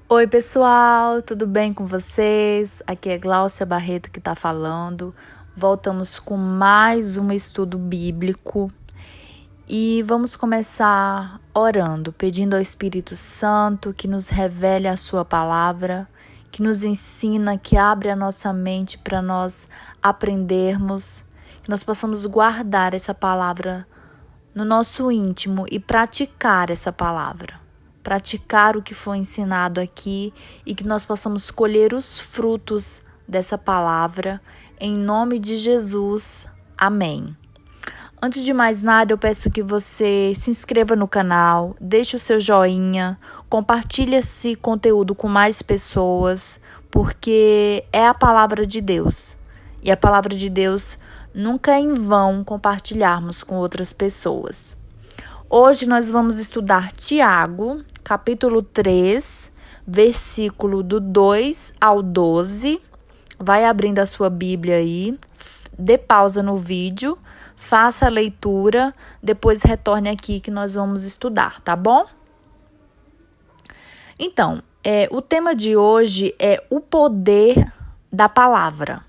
Oi, pessoal, tudo bem com vocês? Aqui é Gláucia Barreto que está falando. Voltamos com mais um estudo bíblico e vamos começar orando, pedindo ao Espírito Santo que nos revele a sua palavra, que nos ensina, que abre a nossa mente para nós aprendermos, que nós possamos guardar essa palavra no nosso íntimo e praticar essa palavra. Praticar o que foi ensinado aqui e que nós possamos colher os frutos dessa palavra, em nome de Jesus. Amém. Antes de mais nada, eu peço que você se inscreva no canal, deixe o seu joinha, compartilhe esse conteúdo com mais pessoas, porque é a palavra de Deus. E a palavra de Deus nunca é em vão compartilharmos com outras pessoas. Hoje nós vamos estudar Tiago, capítulo 3, versículo do 2 ao 12. Vai abrindo a sua Bíblia aí, dê pausa no vídeo, faça a leitura, depois retorne aqui que nós vamos estudar, tá bom? Então, o tema de hoje é o poder da palavra.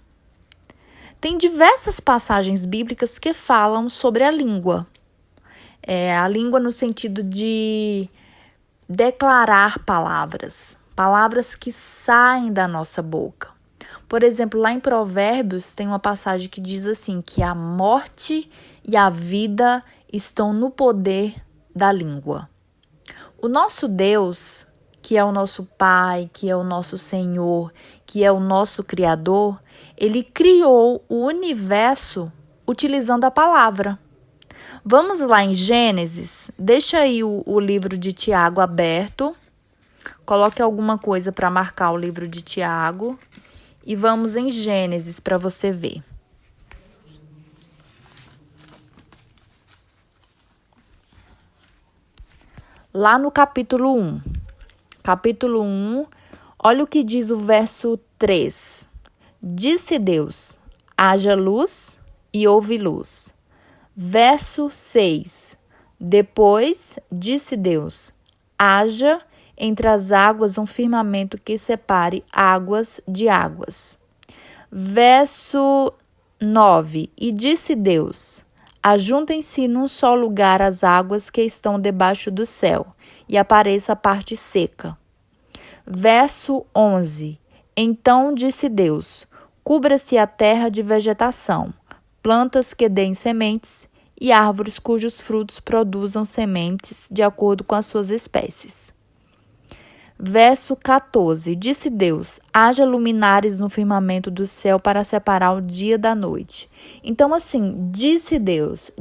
Tem diversas passagens bíblicas que falam sobre a língua. A língua no sentido de declarar palavras que saem da nossa boca. Por exemplo, lá em Provérbios tem uma passagem que diz assim, que a morte e a vida estão no poder da língua. O nosso Deus, que é o nosso Pai, que é o nosso Senhor, que é o nosso Criador, Ele criou o universo utilizando a palavra. Vamos lá em Gênesis, deixa aí o livro de Tiago aberto, coloque alguma coisa para marcar o livro de Tiago e vamos em Gênesis para você ver. Lá no capítulo 1, olha o que diz o verso 3. Disse Deus, haja luz e houve luz. Verso 6. Depois disse Deus, haja entre as águas um firmamento que separe águas de águas. Verso 9. E disse Deus, ajuntem-se num só lugar as águas que estão debaixo do céu, e apareça a parte seca. Verso 11. Então disse Deus, cubra-se a terra de vegetação, plantas que deem sementes e árvores cujos frutos produzam sementes de acordo com as suas espécies. Verso 14. Disse Deus, haja luminares no firmamento do céu para separar o dia da noite. Então, assim, disse Deus,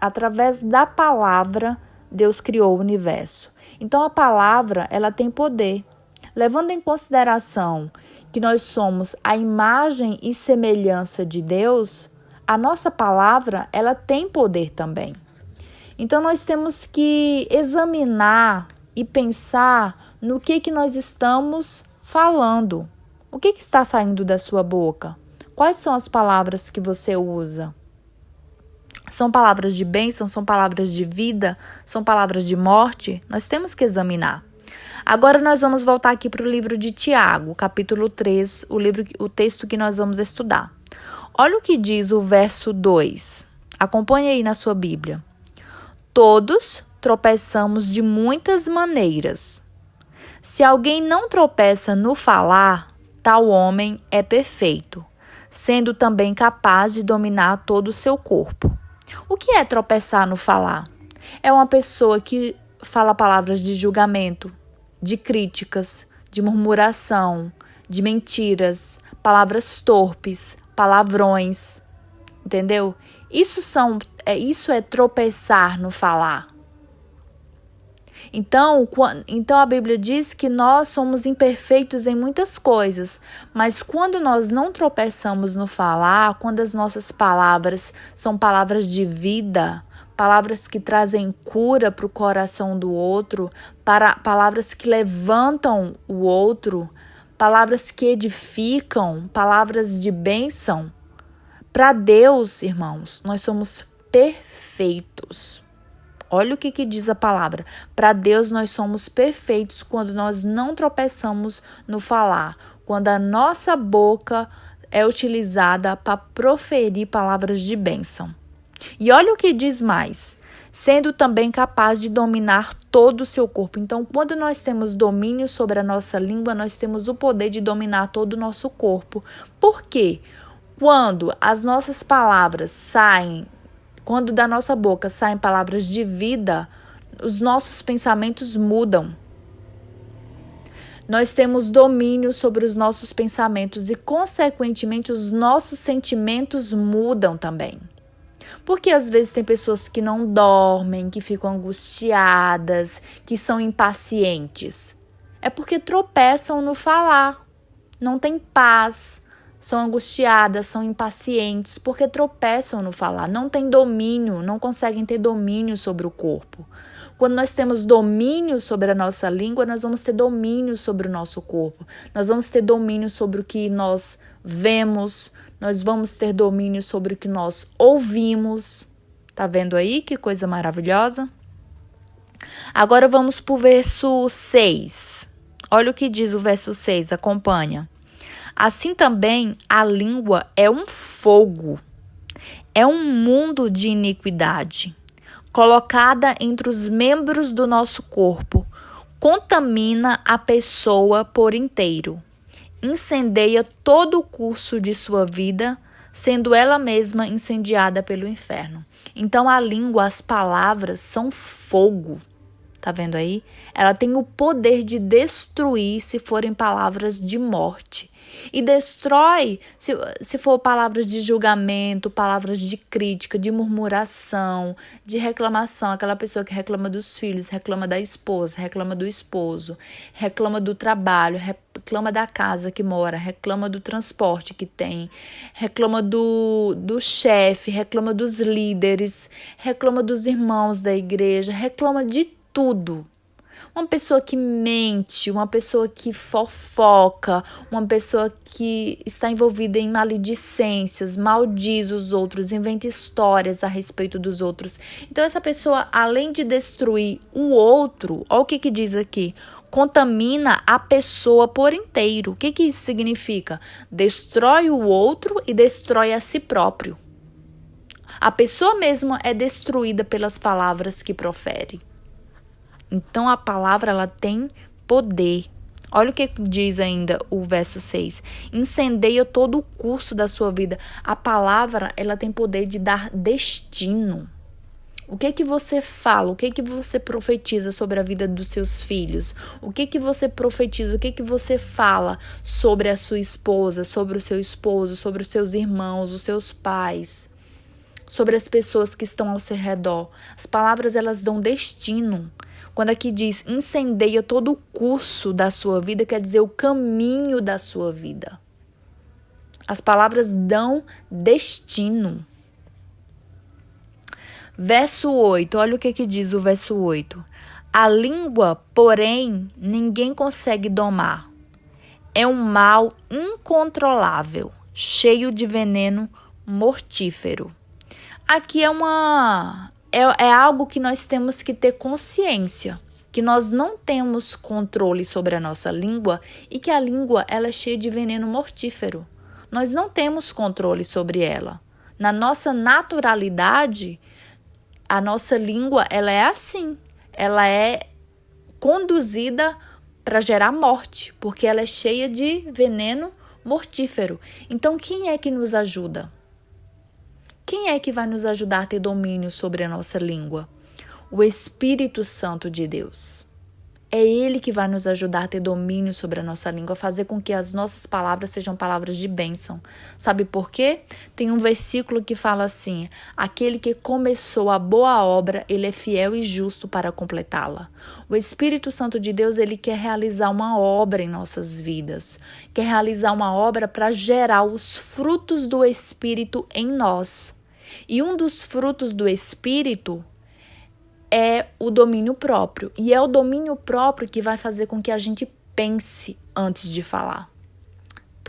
através da palavra, Deus criou o universo. Então, a palavra, ela tem poder. Levando em consideração que nós somos a imagem e semelhança de Deus, a nossa palavra, ela tem poder também. Então, nós temos que examinar e pensar no que nós estamos falando. O que está saindo da sua boca? Quais são as palavras que você usa? São palavras de bênção? São palavras de vida? São palavras de morte? Nós temos que examinar. Agora nós vamos voltar aqui para o livro de Tiago, capítulo 3, o texto que nós vamos estudar. Olha o que diz o verso 2. Acompanhe aí na sua Bíblia. Todos tropeçamos de muitas maneiras. Se alguém não tropeça no falar, tal homem é perfeito, sendo também capaz de dominar todo o seu corpo. O que é tropeçar no falar? É uma pessoa que fala palavras de julgamento, de críticas, de murmuração, de mentiras, palavras torpes, palavrões, entendeu? Isso é tropeçar no falar. Então a Bíblia diz que nós somos imperfeitos em muitas coisas, mas quando nós não tropeçamos no falar, quando as nossas palavras são palavras de vida, palavras que trazem cura para o coração do outro, palavras que levantam o outro, palavras que edificam, palavras de bênção. Para Deus, irmãos, nós somos perfeitos. Olha o que diz a palavra. Para Deus nós somos perfeitos quando nós não tropeçamos no falar, quando a nossa boca é utilizada para proferir palavras de bênção. E olha o que diz mais, sendo também capaz de dominar todo o seu corpo. Então, quando nós temos domínio sobre a nossa língua, nós temos o poder de dominar todo o nosso corpo. Por quê? Quando as nossas palavras saem, quando da nossa boca saem palavras de vida, os nossos pensamentos mudam. Nós temos domínio sobre os nossos pensamentos e, consequentemente, os nossos sentimentos mudam também. Porque às vezes tem pessoas que não dormem, que ficam angustiadas, que são impacientes. É porque tropeçam no falar, não tem paz, são angustiadas, são impacientes, porque tropeçam no falar, não tem domínio, não conseguem ter domínio sobre o corpo. Quando nós temos domínio sobre a nossa língua, nós vamos ter domínio sobre o nosso corpo. Nós vamos ter domínio sobre o que nós vemos, nós vamos ter domínio sobre o que nós ouvimos. Tá vendo aí que coisa maravilhosa? Agora vamos para o verso 6. Olha o que diz o verso 6, acompanha. Assim também a língua é um fogo, é um mundo de iniquidade, colocada entre os membros do nosso corpo, contamina a pessoa por inteiro, incendeia todo o curso de sua vida, sendo ela mesma incendiada pelo inferno. Então a língua, as palavras são fogo. Tá vendo aí? Ela tem o poder de destruir se forem palavras de morte. E destrói se for palavras de julgamento, palavras de crítica, de murmuração, de reclamação. Aquela pessoa que reclama dos filhos, reclama da esposa, reclama do esposo, reclama do trabalho, reclama da casa que mora, reclama do transporte que tem, reclama do chefe, reclama dos líderes, reclama dos irmãos da igreja, reclama de tudo. Uma pessoa que mente, uma pessoa que fofoca, uma pessoa que está envolvida em maledicências, maldiz os outros, inventa histórias a respeito dos outros. Então essa pessoa, além de destruir o outro, olha o que diz aqui, contamina a pessoa por inteiro. O que isso significa? Destrói o outro e destrói a si próprio. A pessoa mesma é destruída pelas palavras que profere. Então, a palavra, ela tem poder. Olha o que diz ainda o verso 6. Incendeia todo o curso da sua vida. A palavra, ela tem poder de dar destino. O que você fala? O que você profetiza sobre a vida dos seus filhos? O que você profetiza? O que você fala sobre a sua esposa, sobre o seu esposo, sobre os seus irmãos, os seus pais, sobre as pessoas que estão ao seu redor? As palavras, elas dão destino. Quando aqui diz incendeia todo o curso da sua vida, quer dizer o caminho da sua vida. As palavras dão destino. Verso 8, olha o que diz o verso 8. A língua, porém, ninguém consegue domar. É um mal incontrolável, cheio de veneno mortífero. Aqui é algo que nós temos que ter consciência, que nós não temos controle sobre a nossa língua e que a língua, ela é cheia de veneno mortífero. Nós não temos controle sobre ela. Na nossa naturalidade, a nossa língua, ela é assim. Ela é conduzida para gerar morte, porque ela é cheia de veneno mortífero. Então, quem é que nos ajuda? Quem é que vai nos ajudar a ter domínio sobre a nossa língua? O Espírito Santo de Deus. É Ele que vai nos ajudar a ter domínio sobre a nossa língua, fazer com que as nossas palavras sejam palavras de bênção. Sabe por quê? Tem um versículo que fala assim: aquele que começou a boa obra, ele é fiel e justo para completá-la. O Espírito Santo de Deus, ele quer realizar uma obra em nossas vidas, quer realizar uma obra para gerar os frutos do Espírito em nós. E um dos frutos do Espírito é o domínio próprio. E é o domínio próprio que vai fazer com que a gente pense antes de falar.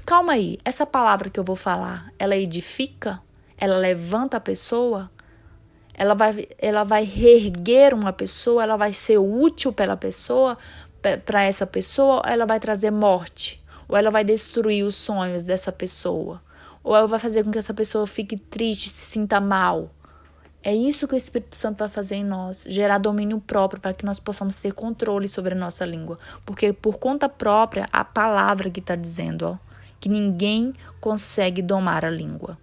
Calma aí, essa palavra que eu vou falar, ela edifica? Ela levanta a pessoa? ela vai reerguer uma pessoa, ela vai ser útil para essa pessoa, ou ela vai trazer morte, ou ela vai destruir os sonhos dessa pessoa, ou ela vai fazer com que essa pessoa fique triste, se sinta mal. É isso que o Espírito Santo vai fazer em nós, gerar domínio próprio para que nós possamos ter controle sobre a nossa língua. Porque por conta própria, a palavra que está dizendo, ó, que ninguém consegue domar a língua.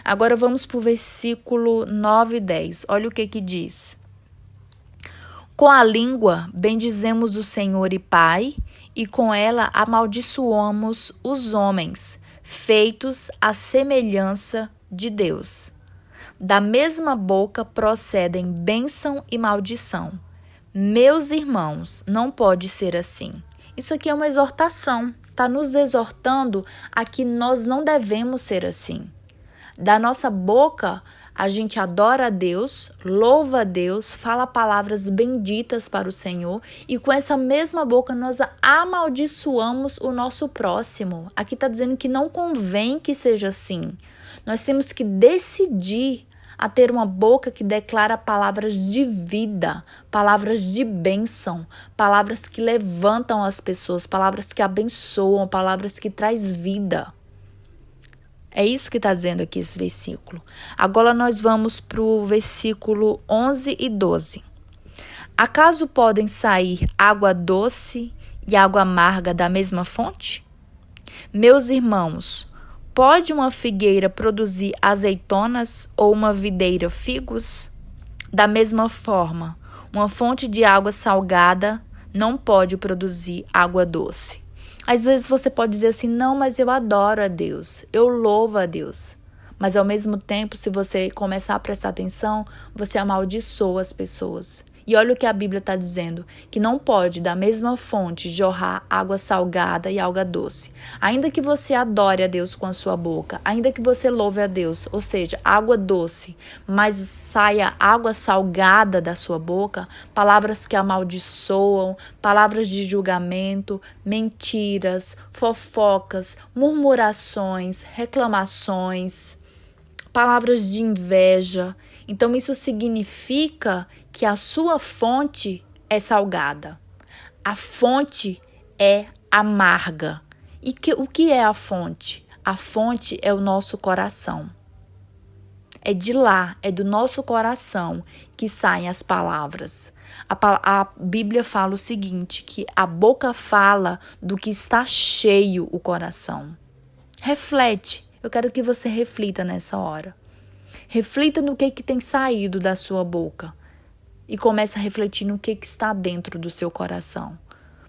Agora vamos para o versículo 9 e 10. Olha o que diz. Com a língua bendizemos o Senhor e Pai, e com ela amaldiçoamos os homens, feitos à semelhança de Deus. Da mesma boca procedem bênção e maldição. Meus irmãos, não pode ser assim. Isso aqui é uma exortação. Está nos exortando a que nós não devemos ser assim. Da nossa boca, a gente adora a Deus, louva a Deus, fala palavras benditas para o Senhor e com essa mesma boca nós amaldiçoamos o nosso próximo. Aqui está dizendo que não convém que seja assim. Nós temos que decidir a ter uma boca que declara palavras de vida, palavras de bênção, palavras que levantam as pessoas, palavras que abençoam, palavras que traz vida. É isso que está dizendo aqui esse versículo. Agora nós vamos para o versículo 11 e 12. Acaso podem sair água doce e água amarga da mesma fonte? Meus irmãos, pode uma figueira produzir azeitonas ou uma videira figos? Da mesma forma, uma fonte de água salgada não pode produzir água doce. Às vezes você pode dizer assim, não, mas eu adoro a Deus, eu louvo a Deus. Mas ao mesmo tempo, se você começar a prestar atenção, você amaldiçoa as pessoas. E olha o que a Bíblia está dizendo, que não pode da mesma fonte jorrar água salgada e água doce. Ainda que você adore a Deus com a sua boca, ainda que você louve a Deus, ou seja, água doce, mas saia água salgada da sua boca, palavras que amaldiçoam, palavras de julgamento, mentiras, fofocas, murmurações, reclamações, palavras de inveja. Então isso significa que a sua fonte é salgada. A fonte é amarga. E o que é a fonte? A fonte é o nosso coração. É de lá, é do nosso coração que saem as palavras. A Bíblia fala o seguinte, que a boca fala do que está cheio o coração. Reflete. Eu quero que você reflita nessa hora. Reflita no que tem saído da sua boca e comece a refletir no que está dentro do seu coração.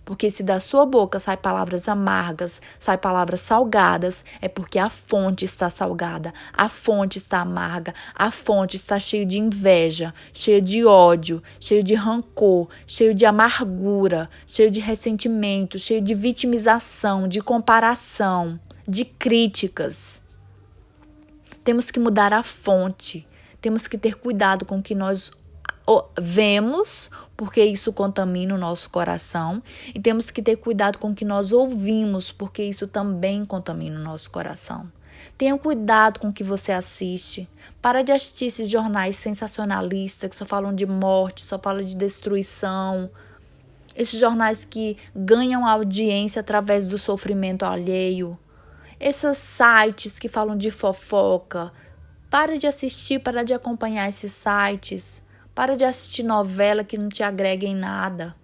Porque se da sua boca saem palavras amargas, saem palavras salgadas, é porque a fonte está salgada, a fonte está amarga, a fonte está cheia de inveja, cheia de ódio, cheia de rancor, cheia de amargura, cheia de ressentimento, cheia de vitimização, de comparação, de críticas. Temos que mudar a fonte, temos que ter cuidado com o que nós vemos, porque isso contamina o nosso coração, e temos que ter cuidado com o que nós ouvimos, porque isso também contamina o nosso coração. Tenha cuidado com o que você assiste. Para de assistir esses jornais sensacionalistas que só falam de morte, só falam de destruição. Esses jornais que ganham audiência através do sofrimento alheio. Esses sites que falam de fofoca, para de assistir, para de acompanhar esses sites, para de assistir novela que não te agrega em nada.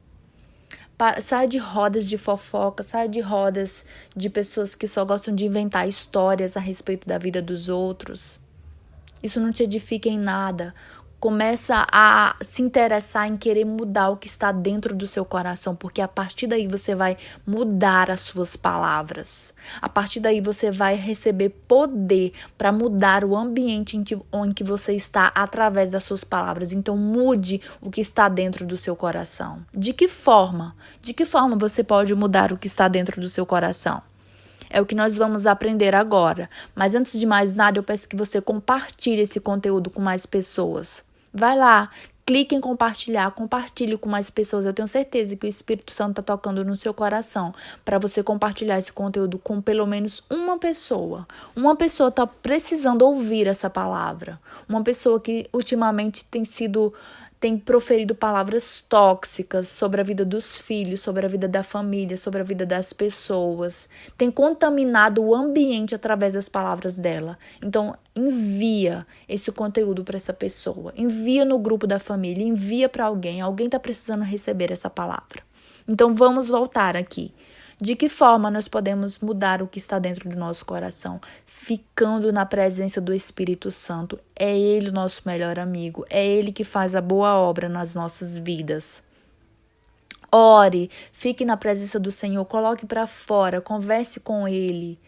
Sai de rodas de fofoca, sai de rodas de pessoas que só gostam de inventar histórias a respeito da vida dos outros. Isso não te edifica em nada. Começa a se interessar em querer mudar o que está dentro do seu coração, porque a partir daí você vai mudar as suas palavras. A partir daí você vai receber poder para mudar o ambiente em que você está através das suas palavras. Então mude o que está dentro do seu coração. De que forma? De que forma você pode mudar o que está dentro do seu coração? É o que nós vamos aprender agora. Mas antes de mais nada, eu peço que você compartilhe esse conteúdo com mais pessoas. Vai lá, clique em compartilhar, compartilhe com mais pessoas. Eu tenho certeza que o Espírito Santo está tocando no seu coração para você compartilhar esse conteúdo com pelo menos uma pessoa. Uma pessoa está precisando ouvir essa palavra. Uma pessoa que ultimamente tem proferido palavras tóxicas sobre a vida dos filhos, sobre a vida da família, sobre a vida das pessoas. Tem contaminado o ambiente através das palavras dela. Então, envia esse conteúdo para essa pessoa. Envia no grupo da família, envia para alguém. Alguém está precisando receber essa palavra. Então, vamos voltar aqui. De que forma nós podemos mudar o que está dentro do nosso coração? Ficando na presença do Espírito Santo. É Ele o nosso melhor amigo. É Ele que faz a boa obra nas nossas vidas. Ore, fique na presença do Senhor, coloque para fora, converse com Ele.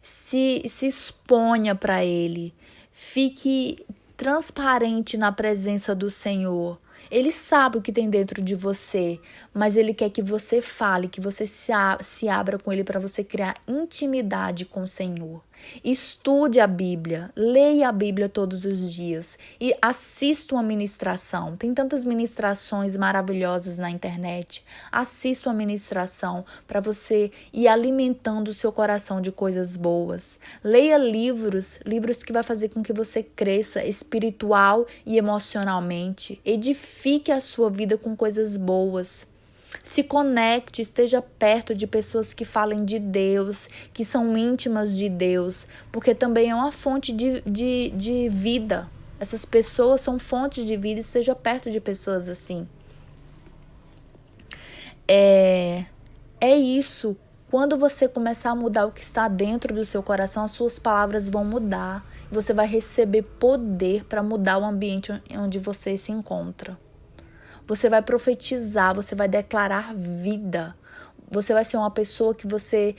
Se exponha para Ele. Fique transparente na presença do Senhor. Ele sabe o que tem dentro de você, mas Ele quer que você fale, que você se abra com Ele para você criar intimidade com o Senhor. Estude a Bíblia, leia a Bíblia todos os dias e assista uma ministração. Tem tantas ministrações maravilhosas na internet. Assista uma ministração para você ir alimentando o seu coração de coisas boas. Leia livros que vai fazer com que você cresça espiritual e emocionalmente. Edifique a sua vida com coisas boas. Se conecte, esteja perto de pessoas que falem de Deus, que são íntimas de Deus, porque também é uma fonte de vida. Essas pessoas são fontes de vida, esteja perto de pessoas assim. É isso. Quando você começar a mudar o que está dentro do seu coração, as suas palavras vão mudar. Você vai receber poder para mudar o ambiente onde você se encontra. Você vai profetizar, você vai declarar vida. Você vai ser uma pessoa que você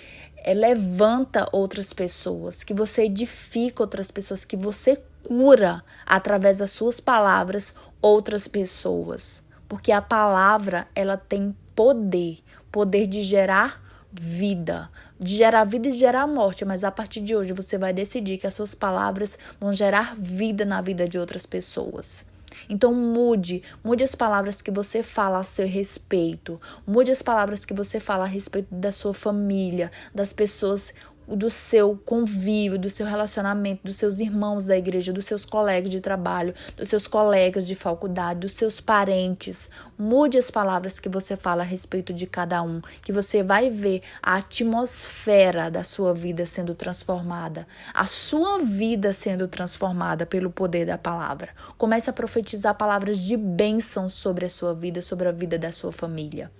levanta outras pessoas, que você edifica outras pessoas, que você cura através das suas palavras outras pessoas. Porque a palavra, ela tem poder de gerar vida e de gerar morte, mas a partir de hoje você vai decidir que as suas palavras vão gerar vida na vida de outras pessoas. Então mude as palavras que você fala a seu respeito, mude as palavras que você fala a respeito da sua família, das pessoas, do seu convívio, do seu relacionamento, dos seus irmãos da igreja, dos seus colegas de trabalho, dos seus colegas de faculdade, dos seus parentes. Mude as palavras que você fala a respeito de cada um, que você vai ver a atmosfera da sua vida sendo transformada, a sua vida sendo transformada pelo poder da palavra. Comece a profetizar palavras de bênção sobre a sua vida, sobre a vida da sua família.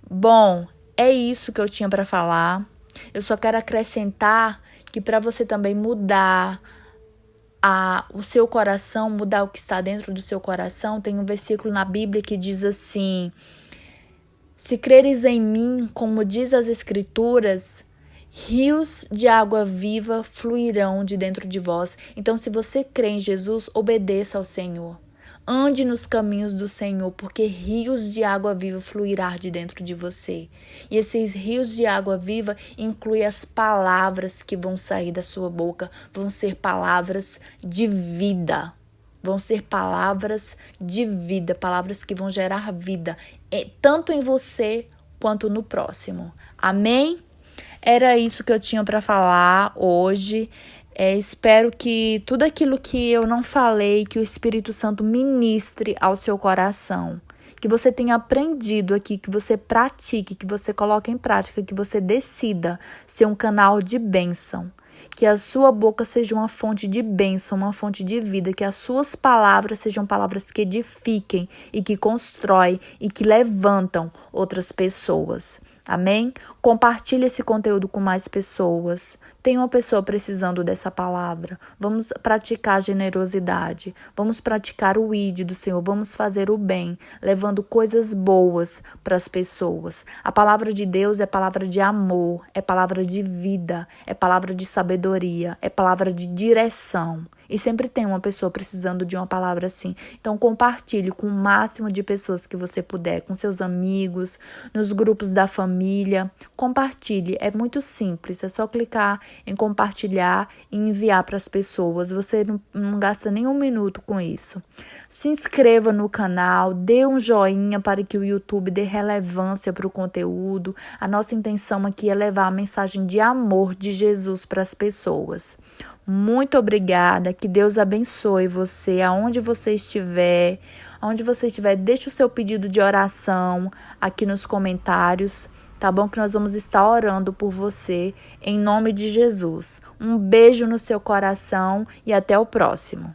Bom, é isso que eu tinha para falar. Eu só quero acrescentar que para você também mudar o seu coração, mudar o que está dentro do seu coração, tem um versículo na Bíblia que diz assim: se creres em mim, como diz as Escrituras, rios de água viva fluirão de dentro de vós. Então, se você crê em Jesus, obedeça ao Senhor. Ande nos caminhos do Senhor, porque rios de água viva fluirá de dentro de você. E esses rios de água viva incluem as palavras que vão sair da sua boca. Vão ser palavras de vida. Vão ser palavras de vida, palavras que vão gerar vida, tanto em você quanto no próximo. Amém? Era isso que eu tinha para falar hoje. Espero que tudo aquilo que eu não falei, que o Espírito Santo ministre ao seu coração. Que você tenha aprendido aqui, que você pratique, que você coloque em prática, que você decida ser um canal de bênção. Que a sua boca seja uma fonte de bênção, uma fonte de vida. Que as suas palavras sejam palavras que edifiquem e que constroem e que levantam outras pessoas. Amém? Compartilhe esse conteúdo com mais pessoas. Tem uma pessoa precisando dessa palavra. Vamos praticar a generosidade. Vamos praticar o ID do Senhor. Vamos fazer o bem, levando coisas boas para as pessoas. A palavra de Deus é palavra de amor, é palavra de vida, é palavra de sabedoria, é palavra de direção. E sempre tem uma pessoa precisando de uma palavra assim. Então, compartilhe com o máximo de pessoas que você puder, com seus amigos, nos grupos da família. Compartilhe, é muito simples, é só clicar em compartilhar e enviar para as pessoas. Você não gasta nem 1 minuto com isso. Se inscreva no canal, dê um joinha para que o YouTube dê relevância para o conteúdo. A nossa intenção aqui é levar a mensagem de amor de Jesus para as pessoas. Muito obrigada, que Deus abençoe você, aonde você estiver. Aonde você estiver, deixe o seu pedido de oração aqui nos comentários, tá bom? Que nós vamos estar orando por você, em nome de Jesus. Um beijo no seu coração e até o próximo.